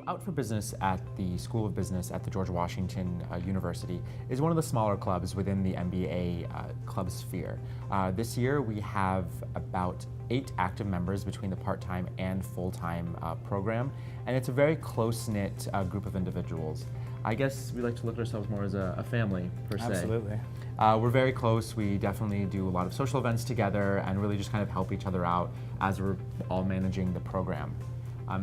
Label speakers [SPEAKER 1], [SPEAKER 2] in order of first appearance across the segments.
[SPEAKER 1] So Out for Business at the School of Business at the George Washington University is one of the smaller clubs within the MBA club sphere. This year we have about 8 active members between the part-time and full-time program, and it's a very close-knit group of individuals. I guess we like to look at ourselves more as a family, per se.
[SPEAKER 2] Absolutely.
[SPEAKER 1] We're very close. We definitely do a lot of social events together and really just kind of help each other out as we're all managing the program.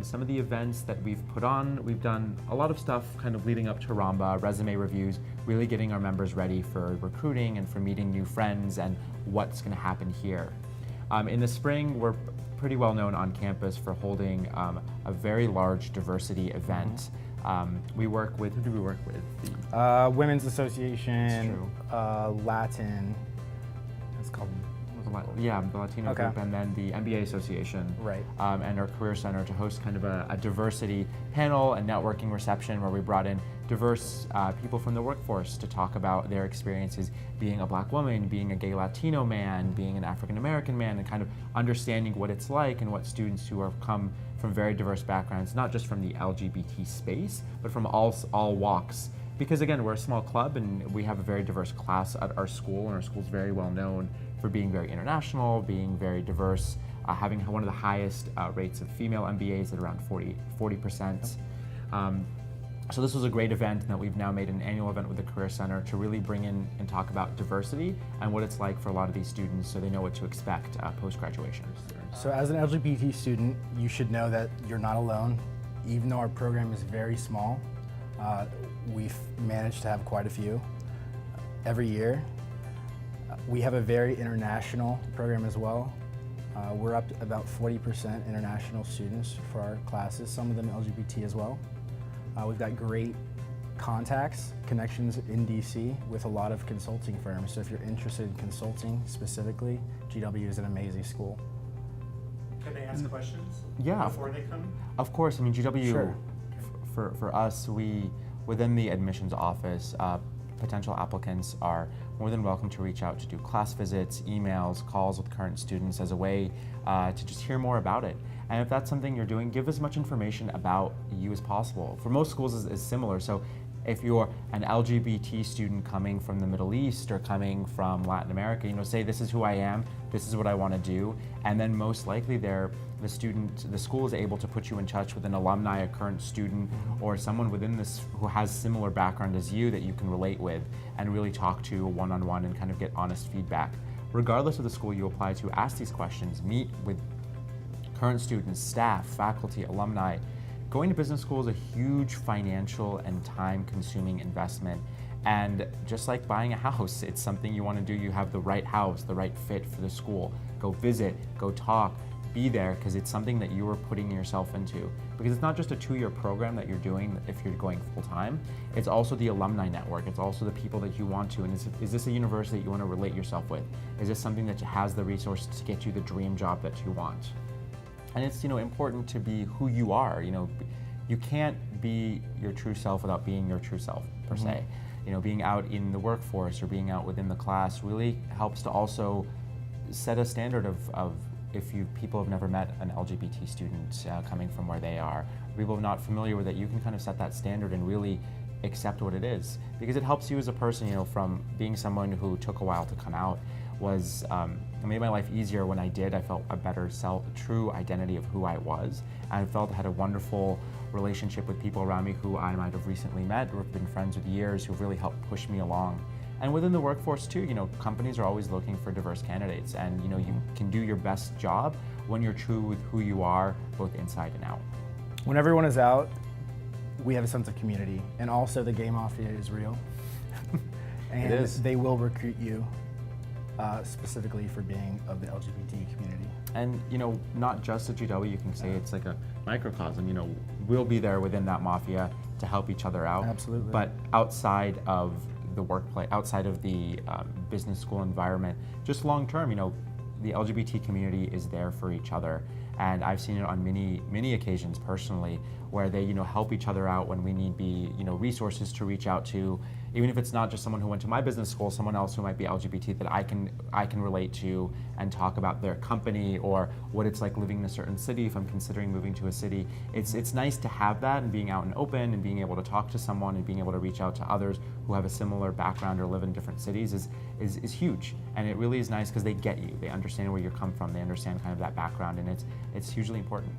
[SPEAKER 1] Some of the events that we've put on, we've done a lot of stuff kind of leading up to Ramba, resume reviews, really getting our members ready for recruiting and for meeting new friends and what's going to happen here. In the spring, we're pretty well known on campus for holding a very large diversity event. We work with, who do we work with?
[SPEAKER 2] Women's Association, Latin, it's called,
[SPEAKER 1] yeah, the Latino group, and then the MBA Association,
[SPEAKER 2] right.
[SPEAKER 1] And our Career Center to host kind of a diversity panel and networking reception where we brought in diverse people from the workforce to talk about their experiences being a Black woman, being a gay Latino man, being an African American man, and kind of understanding what it's like and what students who have come from very diverse backgrounds, not just from the LGBT space, but from all walks. Because again, we're a small club and we have a very diverse class at our school, and our school's very well known for being very international, being very diverse, having one of the highest rates of female MBAs at around 40%. So this was a great event, and that we've now made an annual event with the Career Center to really bring in and talk about diversity and what it's like for a lot of these students so they know what to expect post-graduation.
[SPEAKER 2] So as an LGBT student, you should know that you're not alone. Even though our program is very small, we've managed to have quite a few every year. We have a very international program as well. We're up to about 40% international students for our classes, some of them LGBT as well. We've got great connections in DC with a lot of consulting firms. So if you're interested in consulting specifically, GW is an amazing school.
[SPEAKER 3] Can they ask questions before they come?
[SPEAKER 1] Of course. I mean, GW,
[SPEAKER 2] sure.
[SPEAKER 1] for us, within the admissions office, potential applicants are more than welcome to reach out to do class visits, emails, calls with current students as a way to just hear more about it. And if that's something you're doing, give as much information about you as possible. For most schools, it's similar. So if you're an LGBT student coming from the Middle East or coming from Latin America, say this is who I am, this is what I want to do, and then most likely the school is able to put you in touch with an alumni, a current student, or someone within this who has similar background as you that you can relate with and really talk to one-on-one and kind of get honest feedback. Regardless of the school you apply to, ask these questions, meet with current students, staff, faculty, alumni. Going to business school is a huge financial and time-consuming investment. And just like buying a house, it's something you want to do. You have the right house, the right fit for the school. Go visit, go talk, be there, because it's something that you are putting yourself into. Because it's not just a 2-year program that you're doing if you're going full-time. It's also the alumni network. It's also the people that you want to. And is this a university that you want to relate yourself with? Is this something that has the resources to get you the dream job that you want? And it's important to be who you are. You can't be your true self without being your true self, per se. Being out in the workforce or being out within the class really helps to also set a standard of if people have never met an LGBT student coming from where they are, people are not familiar with it, you can kind of set that standard and really accept what it is. Because it helps you as a person, from being someone who took a while to come out, it made my life easier when I did. I felt a better true identity of who I was. I felt I had a wonderful relationship with people around me who I might have recently met or have been friends with years who've really helped push me along. And within the workforce too, companies are always looking for diverse candidates, and you can do your best job when you're true with who you are, both inside and out.
[SPEAKER 2] When everyone is out, we have a sense of community, and also the gay mafia is real. And
[SPEAKER 1] it is.
[SPEAKER 2] They will recruit you specifically for being of the LGBT community.
[SPEAKER 1] And not just at GW, you can say it's like a microcosm. We'll be there within that mafia to help each other out.
[SPEAKER 2] Absolutely.
[SPEAKER 1] But outside of the workplace, outside of the business school environment, just long term, the LGBT community is there for each other. And I've seen it on many occasions personally, where they help each other out when we need resources to reach out to. even if it's not just someone who went to my business school, someone else who might be LGBT that I can relate to and talk about their company or what it's like living in a certain city if I'm considering moving to a city. It's nice to have that, and being out and open and being able to talk to someone and being able to reach out to others who have a similar background or live in different cities is huge. And it really is nice because they get you. They understand where you come from. They understand kind of that background, and it's hugely important.